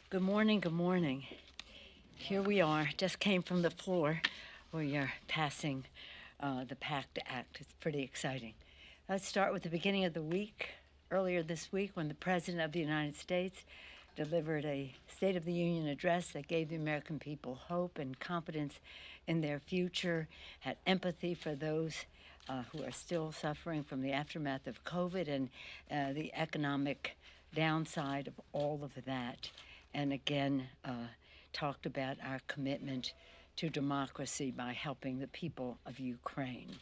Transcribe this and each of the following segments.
Good morning, good morning. Here we are, just came from the floor. We are passing the PACT Act. It's pretty exciting. Let's start with the beginning of the week. Earlier this week, when the President of the United States delivered a State of the Union address that gave the American people hope and confidence in their future, had empathy for those who are still suffering from the aftermath of COVID and the economic downside of all of that. And again, talked about our commitment to democracy by helping the people of Ukraine.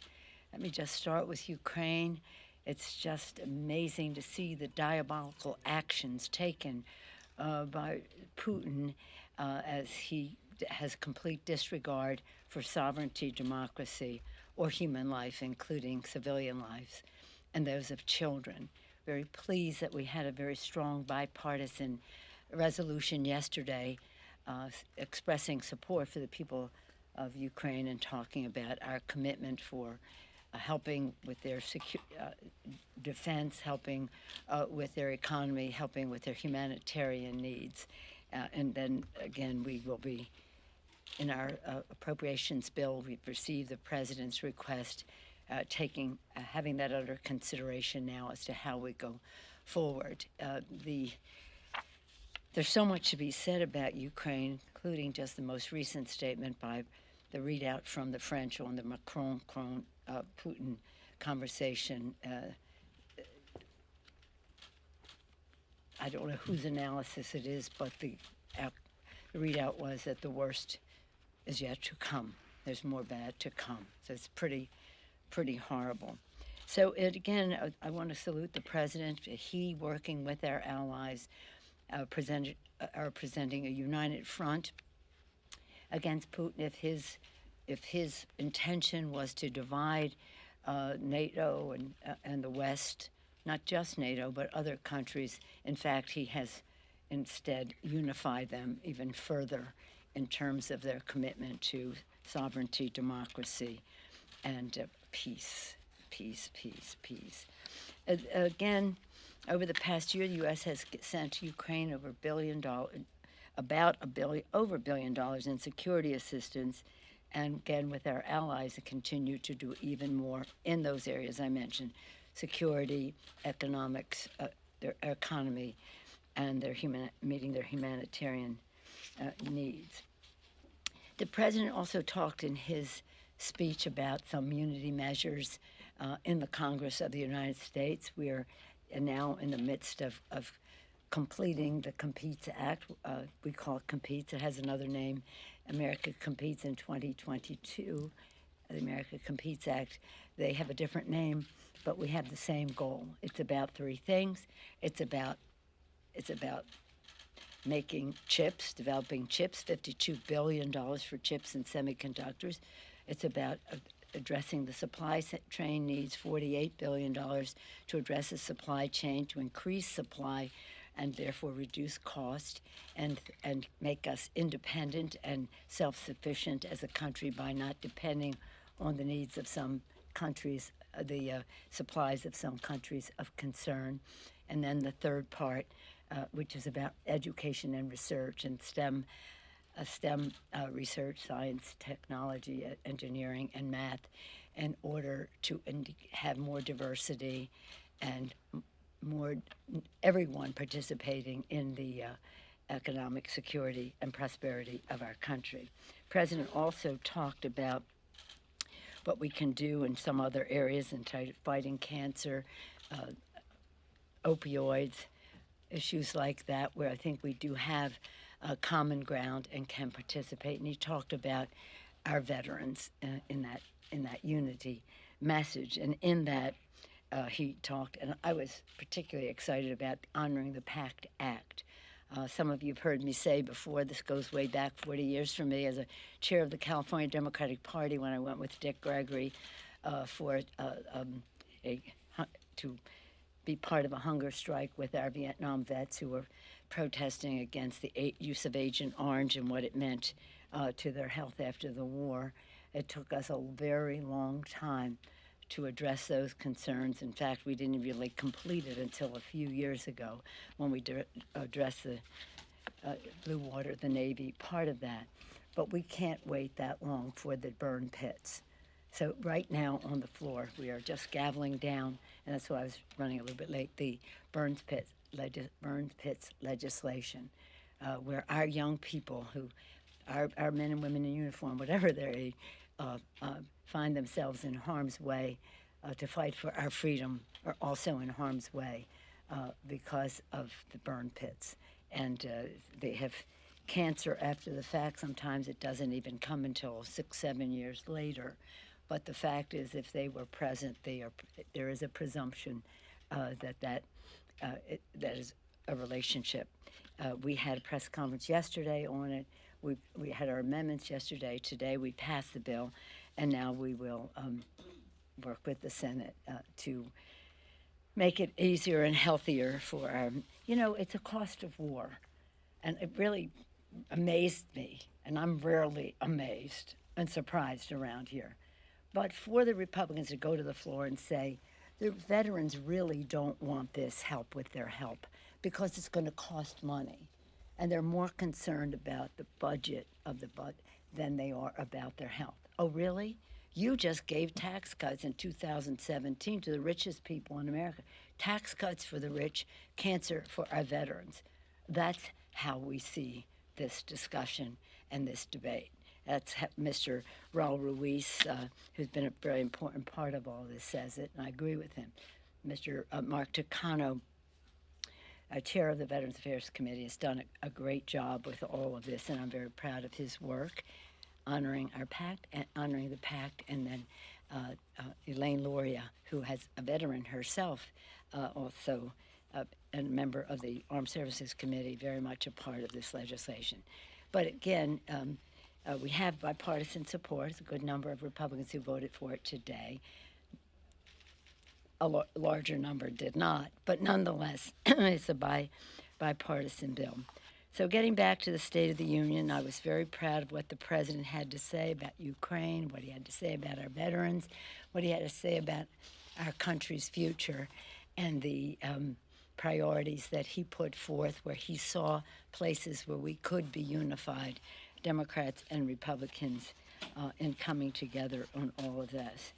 Let me just start with Ukraine. It's just amazing to see the diabolical actions taken by Putin as he has complete disregard for sovereignty, democracy, or human life, including civilian lives, and those of children. Very pleased that we had a very strong bipartisan resolution yesterday expressing support for the people of Ukraine and talking about our commitment for helping with their defense, helping with their economy, helping with their humanitarian needs. And then again, we will be, in our appropriations bill, we've received the President's request, having that under consideration now as to how we go forward. There's so much to be said about Ukraine, including just the most recent statement by the readout from the French on the Macron-Putin conversation. I don't know whose analysis it is, but the readout was that the worst is yet to come. There's more bad to come. So it's pretty horrible. So again, I want to salute the President. He, working with our allies, are presenting a united front against Putin. If his intention was to divide NATO and the West, not just NATO, but other countries, in fact, he has instead unified them even further in terms of their commitment to sovereignty, democracy, and peace. Again, over the past year, the U.S. has sent Ukraine over $1 billion in security assistance, and again with our allies to continue to do even more in those areas I mentioned: security, economics, their economy, and meeting their humanitarian needs. The President also talked in his speech about some unity measures in the Congress of the United States. We are now in the midst of completing the Competes Act. We call it Competes. It has another name. America Competes in 2022. The America Competes Act. They have a different name, but we have the same goal. It's about three things. It's about making chips, developing chips, $52 billion for chips and semiconductors. It's about addressing the supply chain needs, $48 billion to address the supply chain, to increase supply and therefore reduce cost and make us independent and self-sufficient as a country by not depending on the needs of some countries, the supplies of some countries of concern. And then the third part, which is about education and research and STEM research, science, technology, engineering, and math, in order to have more diversity and more everyone participating in the economic security and prosperity of our country. The President also talked about what we can do in some other areas in fighting cancer, opioids, issues like that, where I think we do have common ground and can participate. And he talked about our veterans in that unity message. And in that, he talked, and I was particularly excited about honoring the PACT Act. Some of you have heard me say before, this goes way back 40 years for me as a chair of the California Democratic Party when I went with Dick Gregory to be part of a hunger strike with our Vietnam vets who were protesting against the use of Agent Orange and what it meant to their health after the war. It took us a very long time to address those concerns. In fact, we didn't really complete it until a few years ago when we addressed the Blue Water, the Navy, part of that. But we can't wait that long for the burn pits. So right now on the floor, we are just gaveling down, and that's why I was running a little bit late, the burn pits legislation, where our young people our men and women in uniform, whatever their age, find themselves in harm's way to fight for our freedom, are also in harm's way because of the burn pits. And they have cancer after the fact. Sometimes it doesn't even come until 6, 7 years later. But the fact is, if they were present, there is a presumption that is a relationship. We had a press conference yesterday on it. We had our amendments yesterday. Today we passed the bill, and now we will work with the Senate to make it easier and healthier for our, it's a cost of war. And it really amazed me, and I'm rarely amazed and surprised around here. But for the Republicans to go to the floor and say, the veterans really don't want this help with their help because it's going to cost money. And they're more concerned about the budget of the than they are about their health. Oh, really? You just gave tax cuts in 2017 to the richest people in America. Tax cuts for the rich, cancer for our veterans. That's how we see this discussion and this debate. That's Mr. Raul Ruiz, who's been a very important part of all this, says it, and I agree with him. Mr. Mark Takano, chair of the Veterans Affairs Committee, has done a great job with all of this, and I'm very proud of his work, honoring the pact, and then Elaine Loria, who has a veteran herself, also a member of the Armed Services Committee, very much a part of this legislation. But again, we have bipartisan support. It's a good number of Republicans who voted for it today. A larger number did not, but nonetheless, it's a bipartisan bill. So getting back to the State of the Union, I was very proud of what the President had to say about Ukraine, what he had to say about our veterans, what he had to say about our country's future, and the priorities that he put forth where he saw places where we could be unified, Democrats and Republicans, in coming together on all of this.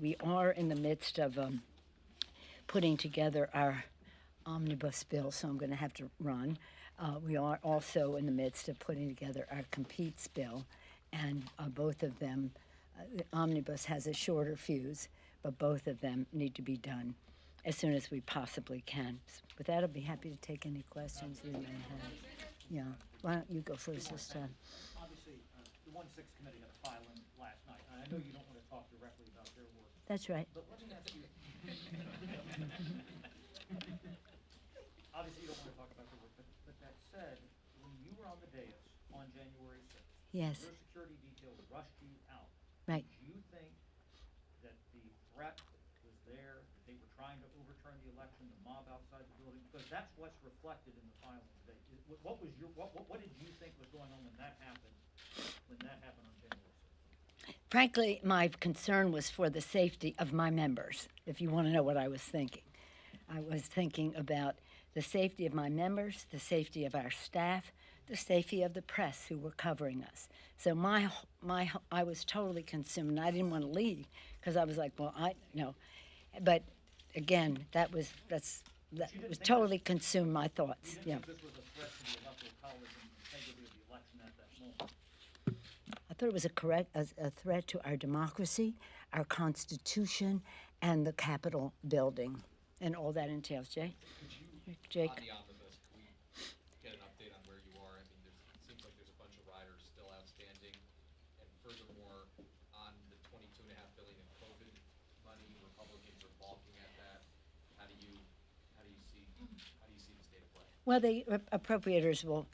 We are in the midst of putting together our omnibus bill, so I'm going to have to run. We are also in the midst of putting together our competes bill, and both of them, the omnibus has a shorter fuse, but both of them need to be done as soon as we possibly can. With that, I'll be happy to take any questions you may have. Yeah, why don't you go first this time? Obviously, the 1-6 committee had a filing last night, and I know you don't want to talk directly about their work. That's right. But let me ask you, obviously you don't want to talk about their work, but that said, when you were on the dais on January 6th, yes, your security detail rushed you out. Right. Do you think that the threat was there, that they were trying to overturn the election, the mob outside the building? Because that's what's reflected in the filing today. What did you think was going on when that happened on January 6th? Frankly, my concern was for the safety of my members, if you want to know what I was thinking. I was thinking about the safety of my members, the safety of our staff, the safety of the press who were covering us. So I was totally consumed, and I didn't want to leave because I was like, well, But again, that totally consumed my thoughts. You didn't think this was a threat to the electoral college and the integrity of the election at that moment? I thought it was a threat to our democracy, our Constitution, and the Capitol building, and all that entails. Jake? On the omnibus, can we get an update on where you are? I mean, it seems like there's a bunch of riders still outstanding, and furthermore, on the $22.5 billion in COVID money, Republicans are balking at that. How do you see the state of play? Well, the appropriators will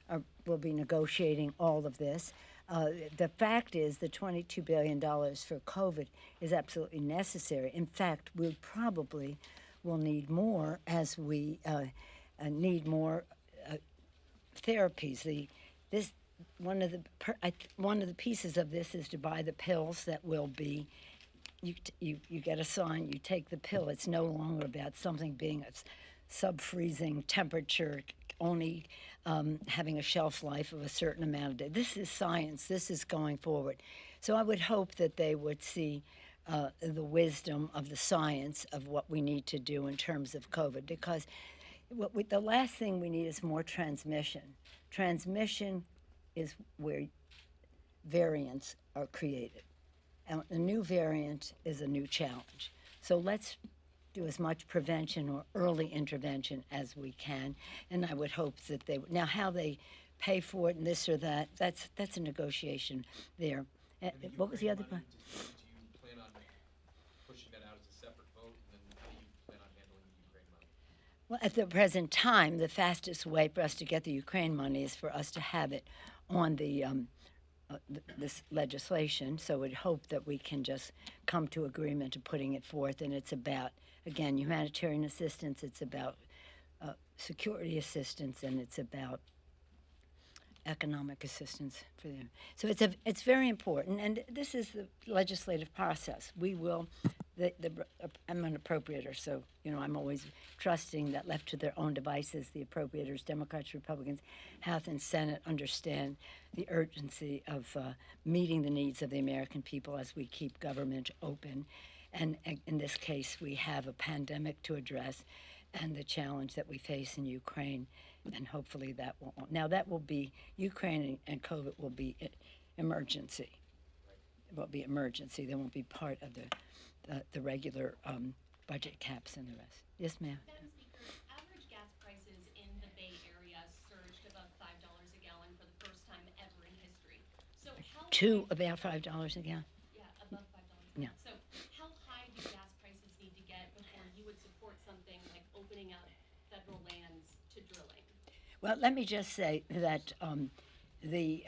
be negotiating all of this. The fact is the $22 billion for COVID is absolutely necessary. In fact, we probably will need more as we need more therapies. One of the pieces of this is to buy the pills that will be. You get a sign, you take the pill. It's no longer about something being a sub-freezing temperature, only having a shelf life of a certain amount of days. This is science. This is going forward. So I would hope that they would see the wisdom of the science of what we need to do in terms of COVID, because the last thing we need is more transmission. Transmission is where variants are created. And a new variant is a new challenge. So let's do as much prevention or early intervention as we can. And I would hope that they now how they pay for it and this or that, that's a negotiation there. What was the other part? Do you plan on pushing that out as a separate vote, and then how do you plan on handling the Ukraine money? Well, at the present time, the fastest way for us to get the Ukraine money is for us to have it on the this legislation. So we'd hope that we can just come to agreement to putting it forth. And it's about, again, humanitarian assistance. It's about security assistance, and it's about economic assistance for them. So it's very important, and this is the legislative process. We will. I'm an appropriator, so I'm always trusting that left to their own devices, the appropriators, Democrats, Republicans, House and Senate, understand the urgency of meeting the needs of the American people as we keep government open. And in this case, we have a pandemic to address and the challenge that we face in Ukraine, and hopefully that will be Ukraine and COVID will be emergency. It will be emergency. They won't be part of the regular budget caps and the rest. Yes, ma'am. Madam Speaker, average gas prices in the Bay Area surged above $5 a gallon for the first time ever in history. So how To about $5 a gallon. Yeah, above $5 a Yeah. gallon. So how high do gas prices need to get before you would support something like opening up federal lands to drilling? Well, let me just say that the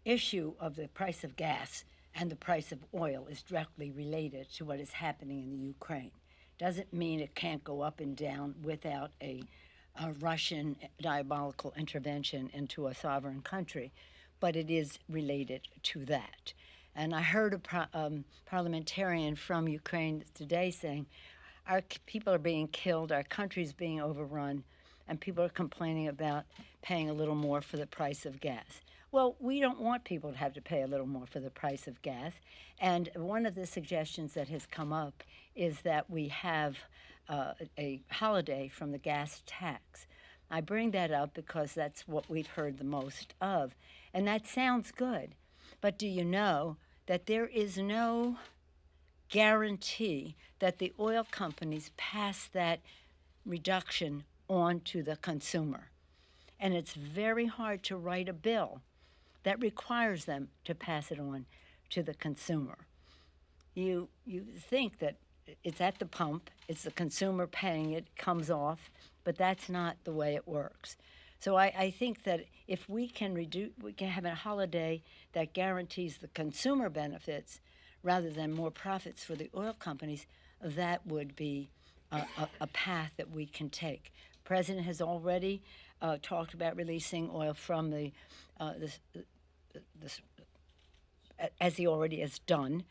issue of the price of gas and the price of oil is directly related to what is happening in the Ukraine. Doesn't mean it can't go up and down without a Russian diabolical intervention into a sovereign country, but it is related to that. And I heard a parliamentarian from Ukraine today saying, our people are being killed, our country's being overrun, and people are complaining about paying a little more for the price of gas. Well, we don't want people to have to pay a little more for the price of gas. And one of the suggestions that has come up is that we have a holiday from the gas tax. I bring that up because that's what we've heard the most of. And that sounds good. But do you know that there is no guarantee that the oil companies pass that reduction on to the consumer? And it's very hard to write a bill that requires them to pass it on to the consumer. You think that it's at the pump, it's the consumer paying it, comes off, but that's not the way it works. So I think that if we can have a holiday that guarantees the consumer benefits rather than more profits for the oil companies, that would be a path that we can take. The President has already talked about releasing oil from the as he already has done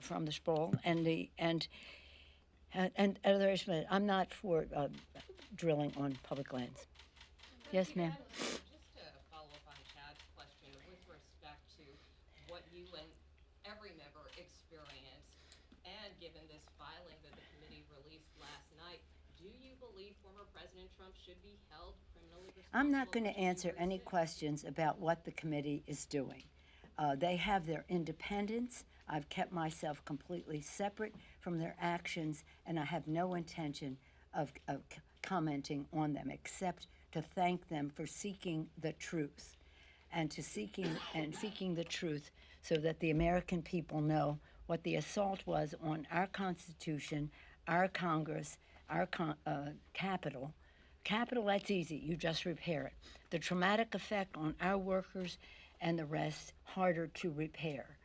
from the sprawl and others. But I'm not for drilling on public lands. Yes, ma'am. Just to follow up on Chad's question with respect to what you and every member experienced, and given this filing that the committee released last night, do you believe former President Trump should be held criminally responsible? I'm not going to answer any questions about what the committee is doing. They have their independence. I've kept myself completely separate from their actions, and I have no intention of commenting on them except to thank them for seeking the truth and seeking the truth so that the American people know what the assault was on our Constitution, our Congress, our Capitol. Capitol, that's easy. You just repair it. The traumatic effect on our workers and the rest, harder to repair.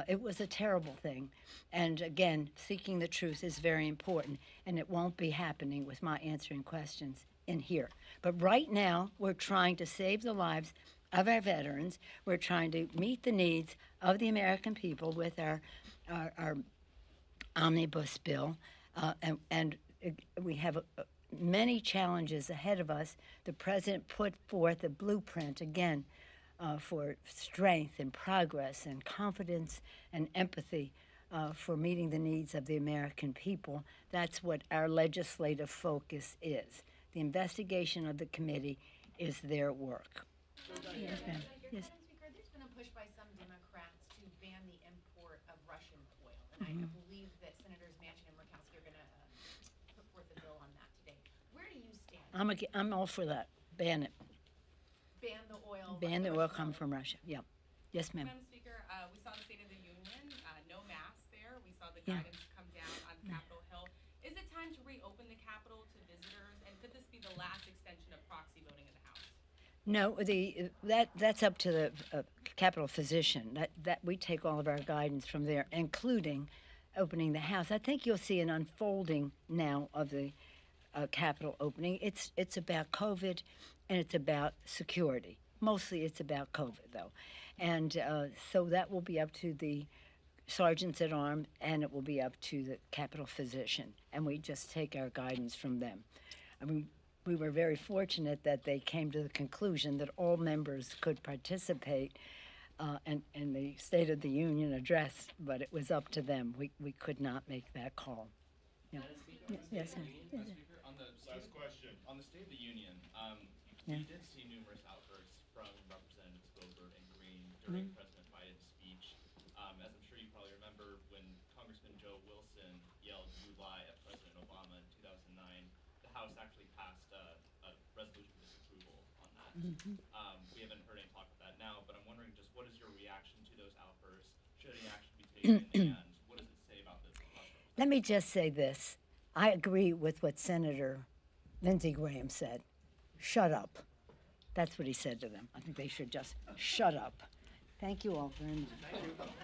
It was a terrible thing. And again, seeking the truth is very important, and it won't be happening with my answering questions in here. But right now, we're trying to save the lives of our veterans. We're trying to meet the needs of the American people with our omnibus bill, and we have many challenges ahead of us. The president put forth a blueprint again for strength and progress and confidence and empathy for meeting the needs of the American people. That's what our legislative focus is. The investigation of the committee is their work. Yes, ma'am. Yes. Madam Speaker, there's been a push by some Democrats to ban the import of Russian oil, and I believe that Senators Manchin and Murkowski are going to put forth a bill on that today. Where do you stand? I'm all for that. Ban it. Ban the oil. Ban the oil come from Russia. Yep. Yes, ma'am. Madam Speaker, we saw the State of the Union, no masks there. We saw the Yeah. guidance come down on Capitol Hill. Is it time to reopen the Capitol to visitors? And could this be the last extension of proxy voting in the House? No, that's up to the Capitol physician. That we take all of our guidance from there, including opening the House. I think you'll see an unfolding now of the Capitol opening. It's about COVID, and it's about security. Mostly, it's about COVID, though, and so that will be up to the sergeants at arms, and it will be up to the Capitol physician, and we just take our guidance from them. I mean, we were very fortunate that they came to the conclusion that all members could participate in the State of the Union address, but it was up to them. We could not make that call. Yeah. Yes, sir. Yes, sir. Speaker, on the Last question. on the State of the Union, Yeah. we did see numerous outbursts from Representatives Boebert and Green during Mm-hmm. President Biden's speech. As I'm sure you probably remember, when Congressman Joe Wilson yelled "You lie" at President Obama in 2009, the House actually passed a resolution of disapproval on that. Mm-hmm. We haven't heard any talk of that now, but I'm wondering just what is your reaction to those outbursts? Should any action be taken, and what does it say about the process? Let me just say this. I agree with what Senator Lindsey Graham said. Shut up. That's what he said to them. I think they should just shut up. Thank you all very much.